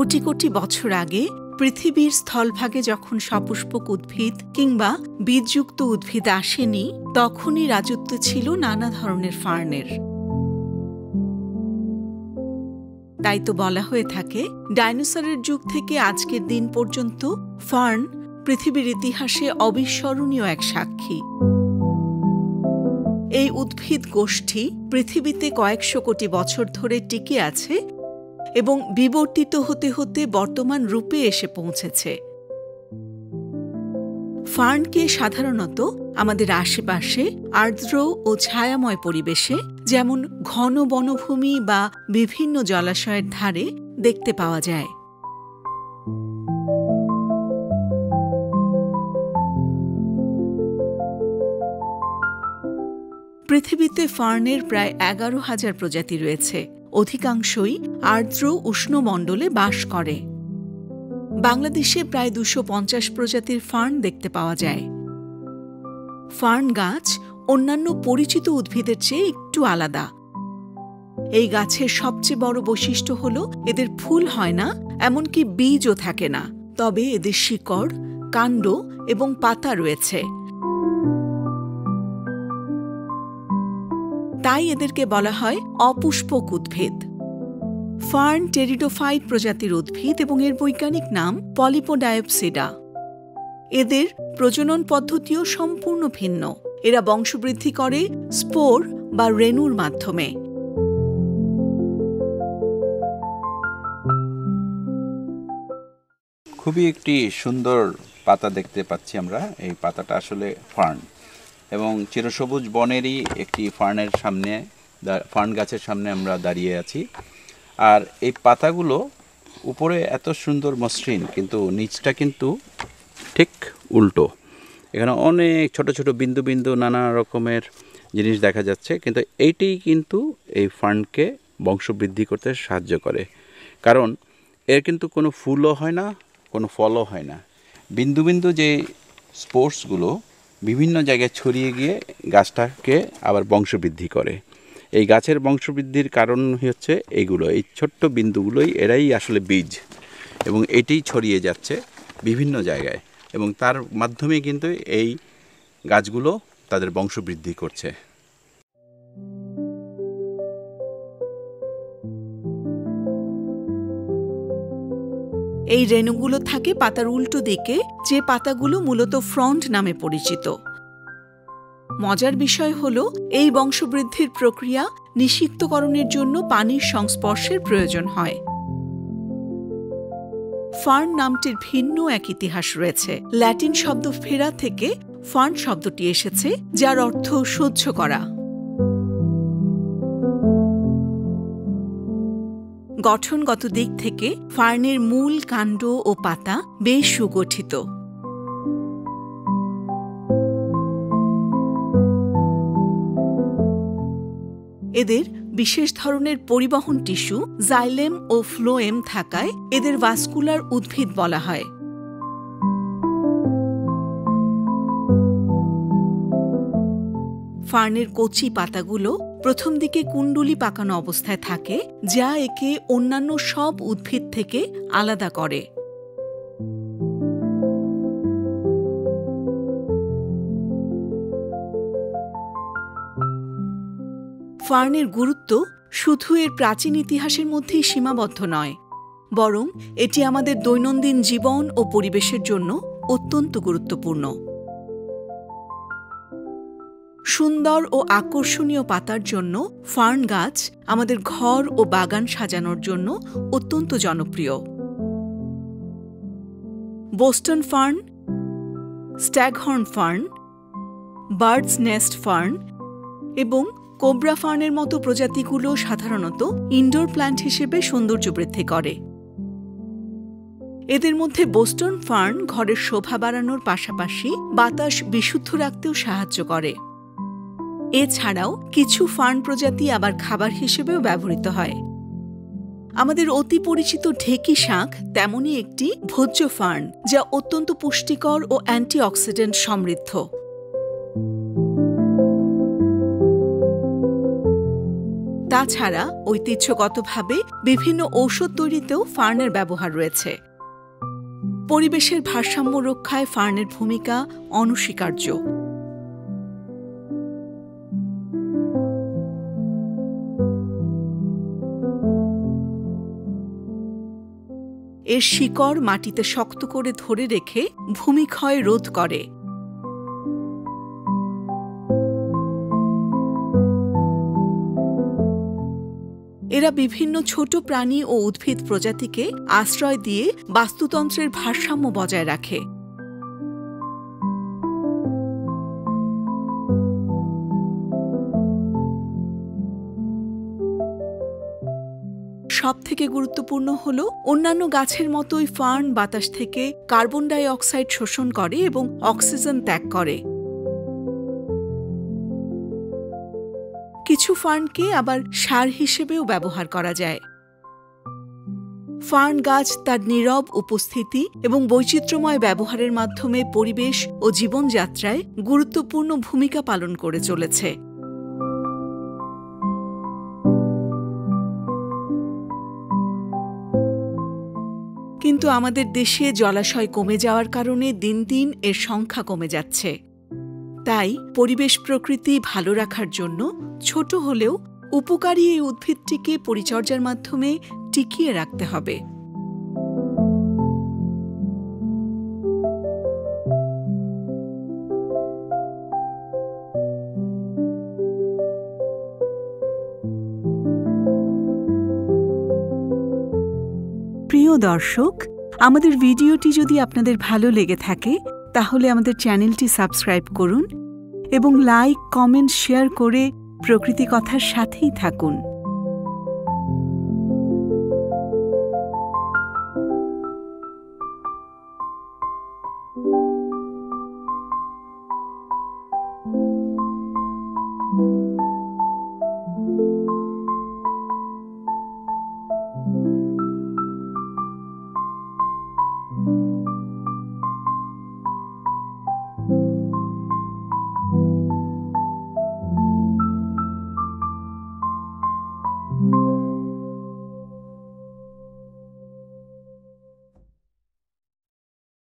কোটি কোটি বছর আগে পৃথিবীর স্থলভাগে যখন সপুষ্পক উদ্ভিদ কিংবা বীজযুক্ত উদ্ভিদ আসেনি, তখনই রাজত্ব ছিল নানা ধরনের ফার্নের। তাই তো বলা হয়ে থাকে, ডাইনোসরের যুগ থেকে আজকের দিন পর্যন্ত ফার্ন পৃথিবীর ইতিহাসে অবিস্মরণীয় এক সাক্ষী। এই উদ্ভিদ গোষ্ঠী পৃথিবীতে কয়েকশো কোটি বছর ধরে টিকে আছে এবং বিবর্তিত হতে হতে বর্তমান রূপে এসে পৌঁছেছে। ফার্নকে সাধারণত আমাদের আশেপাশে আর্দ্র ও ছায়াময় পরিবেশে, যেমন ঘন বনভূমি বা বিভিন্ন জলাশয়ের ধারে দেখতে পাওয়া যায়। পৃথিবীতে ফার্নের প্রায় 11,000 প্রজাতি রয়েছে। অধিকাংশই আর্দ্র উষ্ণমণ্ডলে বাস করে। বাংলাদেশে প্রায় 250 প্রজাতির ফার্ন দেখতে পাওয়া যায়। ফার্ন গাছ অন্যান্য পরিচিত উদ্ভিদের চেয়ে একটু আলাদা। এই গাছের সবচেয়ে বড় বৈশিষ্ট্য হল এদের ফুল হয় না, এমনকি বীজও থাকে না। তবে এদের শিকড়, কাণ্ড এবং পাতা রয়েছে। তাই এদেরকে বলা হয় অপুষ্পক উদ্ভিদ। ফার্ন টেরিডোফাইট প্রজাতির উদ্ভিদ এবং এর বৈজ্ঞানিক নাম পলিপোডায়োপসিডা। এদের প্রজনন পদ্ধতিও সম্পূর্ণ ভিন্ন। এরা বংশবৃদ্ধি করে স্পোর বা রেণুর মাধ্যমে। খুবই একটি সুন্দর পাতা দেখতে পাচ্ছি আমরা। এই পাতাটা আসলে ফার্ন এবং চিরসবুজ বনেরই একটি ফার্ন গাছের সামনে আমরা দাঁড়িয়ে আছি। আর এই পাতাগুলো উপরে এত সুন্দর মসৃণ, কিন্তু নিচটা কিন্তু ঠিক উল্টো। এখানে অনেক ছোট ছোট বিন্দু বিন্দু নানা রকমের জিনিস দেখা যাচ্ছে, কিন্তু এইটাই কিন্তু এই ফার্নকে বংশবৃদ্ধি করতে সাহায্য করে। কারণ এর কিন্তু কোনো ফুলও হয় না, কোনো ফলও হয় না। বিন্দু বিন্দু যে স্পোর্সগুলো বিভিন্ন জায়গায় ছড়িয়ে গিয়ে গাছটাকে আবার বংশবৃদ্ধি করে। এই গাছের বংশবৃদ্ধির কারণ হচ্ছে এইগুলো, এই ছোট্ট বিন্দুগুলোই, এরাই আসলে বীজ, এবং এটাই ছড়িয়ে যাচ্ছে বিভিন্ন জায়গায়, এবং তার মাধ্যমে কিন্তু এই গাছগুলো তাদের বংশবৃদ্ধি করছে। এই রেণুগুলো থাকে পাতার উল্টো দিকে, যে পাতাগুলো মূলত ফ্রন্ট নামে পরিচিত। মজার বিষয় হল, এই বংশবৃদ্ধির প্রক্রিয়া নিষিক্তকরণের জন্য পানির সংস্পর্শের প্রয়োজন হয়। ফার্ন নামটির ভিন্ন এক ইতিহাস রয়েছে। ল্যাটিন শব্দ ফেরা থেকে ফার্ন শব্দটি এসেছে, যার অর্থ সহ্য করা। গঠনগত দিক থেকে ফার্নের মূল, কাণ্ড ও পাতা বেশ সুগঠিত। এদের বিশেষ ধরনের পরিবহন টিস্যু জাইলেম ও ফ্লোয়েম থাকায় এদের ভাস্কুলার উদ্ভিদ বলা হয়। ফার্নের কচি পাতাগুলো প্রথম দিকে কুণ্ডলি পাকানো অবস্থায় থাকে, যা একে অন্যান্য সব উদ্ভিদ থেকে আলাদা করে। ফার্নের গুরুত্ব শুধু এর প্রাচীন ইতিহাসের মধ্যেই সীমাবদ্ধ নয়, বরং এটি আমাদের দৈনন্দিন জীবন ও পরিবেশের জন্য অত্যন্ত গুরুত্বপূর্ণ। সুন্দর ও আকর্ষণীয় পাতার জন্য ফার্ন গাছ আমাদের ঘর ও বাগান সাজানোর জন্য অত্যন্ত জনপ্রিয়। Boston fern, staghorn fern, bird's nest fern এবং কোবরা ফার্নের মতো প্রজাতিগুলো সাধারণত ইনডোর প্ল্যান্ট হিসেবে সৌন্দর্য বৃদ্ধি করে। এদের মধ্যে বোস্টন ফার্ন ঘরের শোভা বাড়ানোর পাশাপাশি বাতাস বিশুদ্ধ রাখতেও সাহায্য করে। এছাড়াও কিছু ফার্ন প্রজাতি আবার খাবার হিসেবেও ব্যবহৃত হয়। আমাদের অতি পরিচিত ঢেঁকি শাক তেমনই একটি ভোজ্য ফার্ন, যা অত্যন্ত পুষ্টিকর ও অ্যান্টিঅক্সিডেন্ট সমৃদ্ধ। তাছাড়া ঐতিহ্যগতভাবে বিভিন্ন ঔষধ তৈরিতেও ফার্নের ব্যবহার রয়েছে। পরিবেশের ভারসাম্য রক্ষায় ফার্নের ভূমিকা অনস্বীকার্য। এর শিকড় মাটিতে শক্ত করে ধরে রেখে ভূমিক্ষয় রোধ করে। এরা বিভিন্ন ছোট প্রাণী ও উদ্ভিদ প্রজাতিকে আশ্রয় দিয়ে বাস্তুতন্ত্রের ভারসাম্য বজায় রাখে। সবথেকে গুরুত্বপূর্ণ হল, অন্যান্য গাছের মতোই ফার্ন বাতাস থেকে কার্বন ডাই অক্সাইড শোষণ করে এবং অক্সিজেন ত্যাগ করে। কিছু ফার্নকে আবার সার হিসেবেও ব্যবহার করা যায়। ফার্ন গাছ তার নীরব উপস্থিতি এবং বৈচিত্র্যময় ব্যবহারের মাধ্যমে পরিবেশ ও জীবনযাত্রায় গুরুত্বপূর্ণ ভূমিকা পালন করে চলেছে। কিন্তু আমাদের দেশে জলাশয় কমে যাওয়ার কারণে দিন দিন এর সংখ্যা কমে যাচ্ছে। তাই পরিবেশ প্রকৃতি ভালো রাখার জন্য ছোট হলেও উপকারী এই উদ্ভিদটিকে পরিচর্যার মাধ্যমে টিকিয়ে রাখতে হবে। প্রিয় দর্শক, আমাদের ভিডিওটি যদি আপনাদের ভালো লেগে থাকে তাহলে আমাদের চ্যানেলটি সাবস্ক্রাইব করুন এবং লাইক, কমেন্ট, শেয়ার করে প্রকৃতি কথার সাথেই থাকুন।